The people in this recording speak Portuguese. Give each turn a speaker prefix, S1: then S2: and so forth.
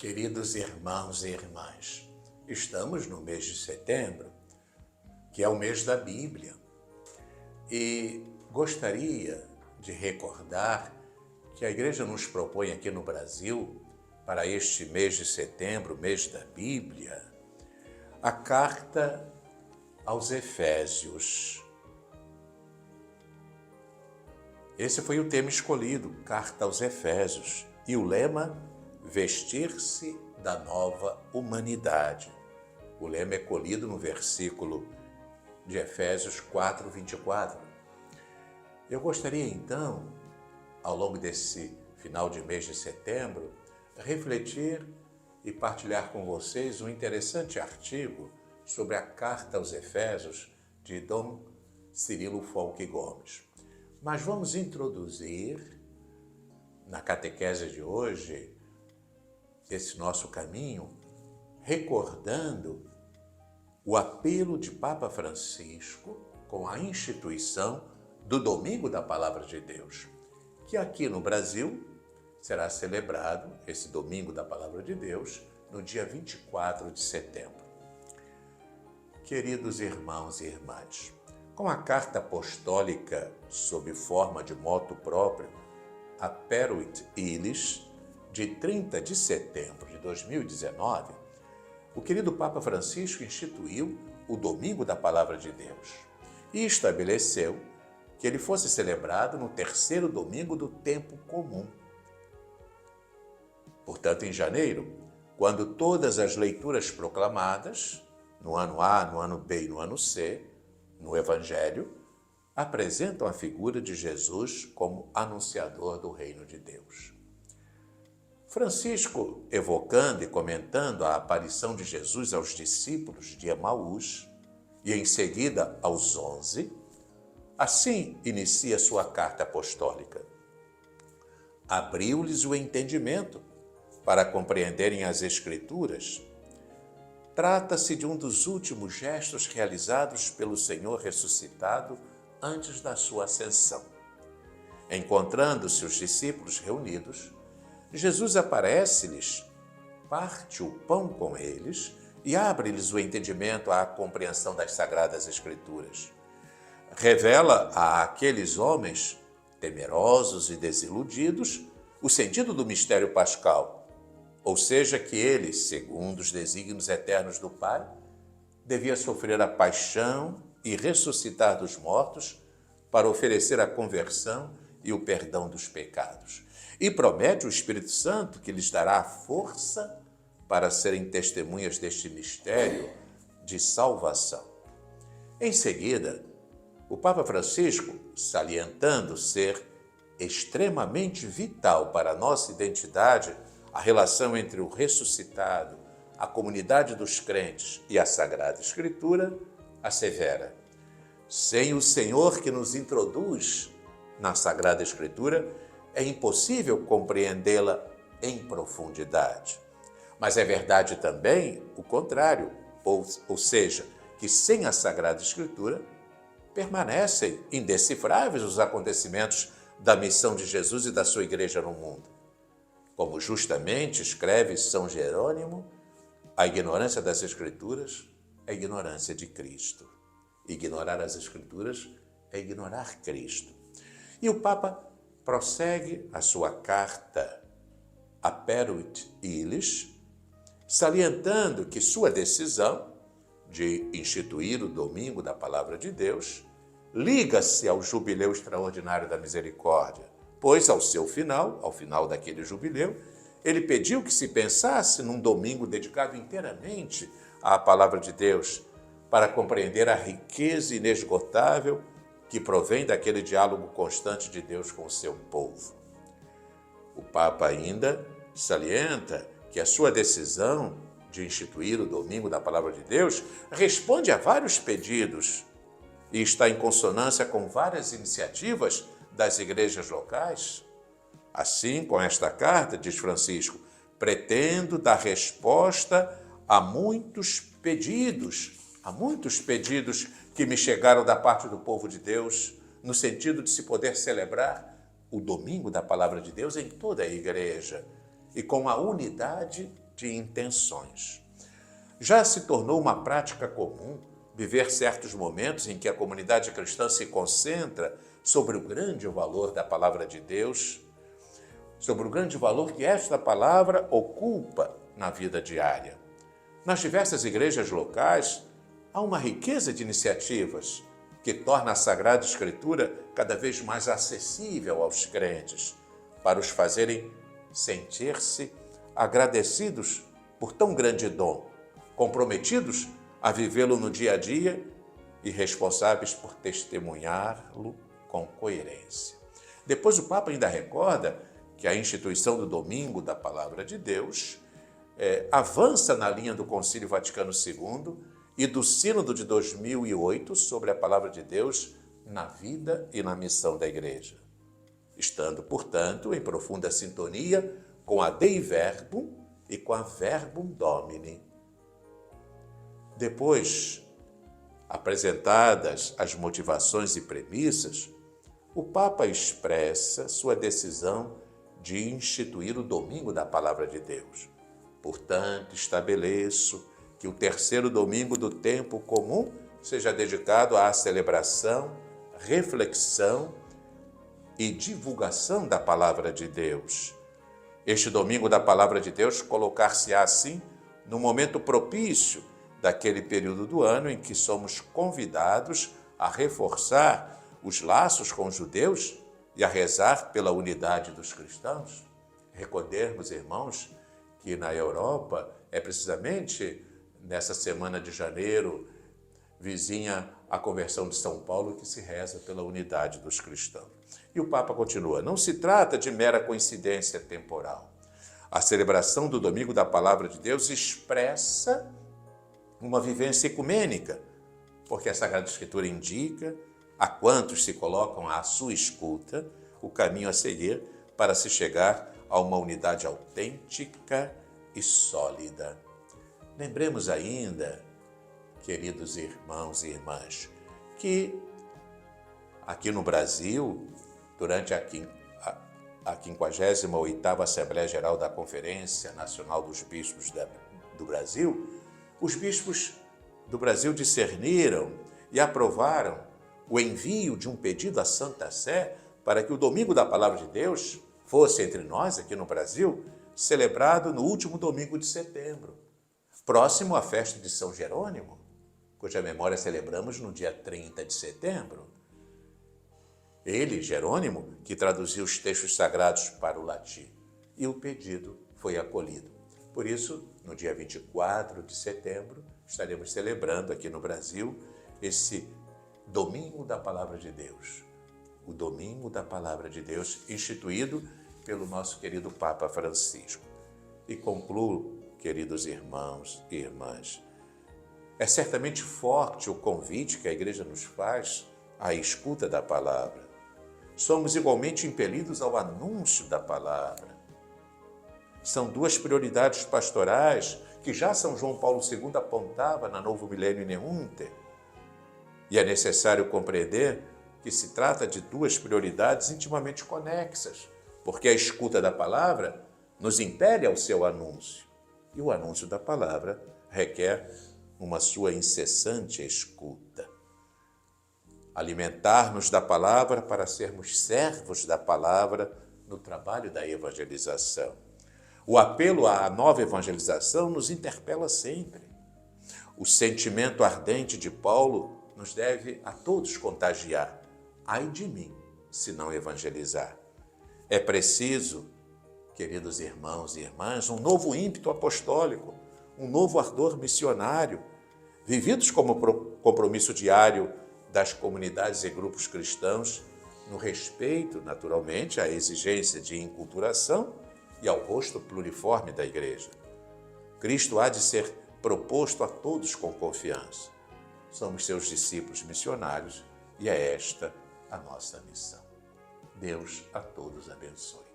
S1: Queridos irmãos e irmãs, estamos no mês de setembro, que é o mês da Bíblia, e gostaria de recordar que a Igreja nos propõe aqui no Brasil, para este mês de setembro, mês da Bíblia, a carta aos Efésios. Esse foi o tema escolhido, Carta aos Efésios, e o lema, vestir-se da nova humanidade. O lema é colhido no versículo de Efésios 4, 24. Eu gostaria então, ao longo desse final de mês de setembro, refletir e partilhar com vocês um interessante artigo sobre a Carta aos Efésios de Dom Cirilo Folch Gomes. Mas vamos introduzir na catequese de hoje esse nosso caminho, recordando o apelo de Papa Francisco com a instituição do Domingo da Palavra de Deus, que aqui no Brasil será celebrado, esse Domingo da Palavra de Deus, no dia 24 de setembro. Queridos irmãos e irmãs, com a carta apostólica sob forma de motu próprio, Aperuit Illis, de 30 de setembro de 2019, o querido Papa Francisco instituiu o Domingo da Palavra de Deus e estabeleceu que ele fosse celebrado no terceiro domingo do tempo comum. Portanto, em janeiro, quando todas as leituras proclamadas, no ano A, no ano B e no ano C, no Evangelho, apresentam a figura de Jesus como anunciador do reino de Deus. Francisco, evocando e comentando a aparição de Jesus aos discípulos de Emaús e em seguida aos 11, assim inicia sua carta apostólica. Abriu-lhes o entendimento para compreenderem as Escrituras. Trata-se de um dos últimos gestos realizados pelo Senhor ressuscitado antes da sua ascensão. Encontrando-se os discípulos reunidos, Jesus aparece-lhes, parte o pão com eles e abre-lhes o entendimento à compreensão das Sagradas Escrituras. Revela a aqueles homens, temerosos e desiludidos, o sentido do mistério pascal, ou seja, que ele, segundo os desígnios eternos do Pai, devia sofrer a paixão e ressuscitar dos mortos para oferecer a conversão e o perdão dos pecados. E promete o Espírito Santo que lhes dará a força para serem testemunhas deste mistério de salvação. Em seguida, o Papa Francisco, salientando ser extremamente vital para a nossa identidade a relação entre o ressuscitado, a comunidade dos crentes e a Sagrada Escritura, assevera: sem o Senhor que nos introduz na Sagrada Escritura, é impossível compreendê-la em profundidade. Mas é verdade também o contrário, ou seja, que sem a Sagrada Escritura permanecem indecifráveis os acontecimentos da missão de Jesus e da sua igreja no mundo. Como justamente escreve São Jerônimo, a ignorância das Escrituras é a ignorância de Cristo. Ignorar as Escrituras é ignorar Cristo. E o Papa prossegue a sua carta Aperuit Illis, salientando que sua decisão de instituir o Domingo da Palavra de Deus liga-se ao Jubileu Extraordinário da Misericórdia, pois ao final daquele jubileu, ele pediu que se pensasse num domingo dedicado inteiramente à Palavra de Deus, para compreender a riqueza inesgotável que provém daquele diálogo constante de Deus com o seu povo. O Papa ainda salienta que a sua decisão de instituir o Domingo da Palavra de Deus responde a vários pedidos e está em consonância com várias iniciativas das igrejas locais. Assim, com esta carta, diz Francisco, pretendo dar resposta a muitos pedidos que me chegaram da parte do povo de Deus, no sentido de se poder celebrar o Domingo da Palavra de Deus em toda a igreja e com a unidade de intenções. Já se tornou uma prática comum viver certos momentos em que a comunidade cristã se concentra sobre o grande valor da palavra de Deus, sobre o grande valor que esta palavra ocupa na vida diária. Nas diversas igrejas locais, há uma riqueza de iniciativas que torna a Sagrada Escritura cada vez mais acessível aos crentes, para os fazerem sentir-se agradecidos por tão grande dom, comprometidos a vivê-lo no dia a dia e responsáveis por testemunhá-lo com coerência. Depois o Papa ainda recorda que a instituição do Domingo da Palavra de Deus avança na linha do Concílio Vaticano II e do Sínodo de 2008 sobre a Palavra de Deus na vida e na missão da Igreja, estando, portanto, em profunda sintonia com a Dei Verbum e com a Verbum Domini. Depois, apresentadas as motivações e premissas, o Papa expressa sua decisão de instituir o Domingo da Palavra de Deus. Portanto, estabeleço que o terceiro domingo do tempo comum seja dedicado à celebração, reflexão e divulgação da Palavra de Deus. Este domingo da Palavra de Deus colocar-se-á assim no momento propício daquele período do ano em que somos convidados a reforçar os laços com os judeus e a rezar pela unidade dos cristãos. Recordemos, irmãos, que na Europa é precisamente nessa semana de janeiro, vizinha à conversão de São Paulo, que se reza pela unidade dos cristãos. E o Papa continua: não se trata de mera coincidência temporal. A celebração do Domingo da Palavra de Deus expressa uma vivência ecumênica, porque a Sagrada Escritura indica a quantos se colocam à sua escuta o caminho a seguir para se chegar a uma unidade autêntica e sólida. Lembremos ainda, queridos irmãos e irmãs, que aqui no Brasil, durante a 58ª Assembleia Geral da Conferência Nacional dos Bispos do Brasil, os bispos do Brasil discerniram e aprovaram o envio de um pedido à Santa Sé para que o Domingo da Palavra de Deus fosse entre nós, aqui no Brasil, celebrado no último domingo de setembro, próximo à festa de São Jerônimo, cuja memória celebramos no dia 30 de setembro. Ele, Jerônimo, que traduziu os textos sagrados para o latim, e o pedido foi acolhido. Por isso, no dia 24 de setembro, estaremos celebrando aqui no Brasil esse Domingo da Palavra de Deus. O Domingo da Palavra de Deus, instituído pelo nosso querido Papa Francisco. E concluo, queridos irmãos e irmãs, é certamente forte o convite que a Igreja nos faz à escuta da palavra. Somos igualmente impelidos ao anúncio da palavra. São duas prioridades pastorais que já São João Paulo II apontava na Novo Millennium Neunte. E é necessário compreender que se trata de duas prioridades intimamente conexas, porque a escuta da palavra nos impele ao seu anúncio. E o anúncio da palavra requer uma sua incessante escuta. Alimentar-nos da palavra para sermos servos da palavra no trabalho da evangelização. O apelo à nova evangelização nos interpela sempre. O sentimento ardente de Paulo nos deve a todos contagiar. Ai de mim, se não evangelizar. É preciso, queridos irmãos e irmãs, um novo ímpeto apostólico, um novo ardor missionário, vividos como compromisso diário das comunidades e grupos cristãos, no respeito, naturalmente, à exigência de inculturação e ao rosto pluriforme da Igreja. Cristo há de ser proposto a todos com confiança. Somos seus discípulos missionários e é esta a nossa missão. Deus a todos abençoe.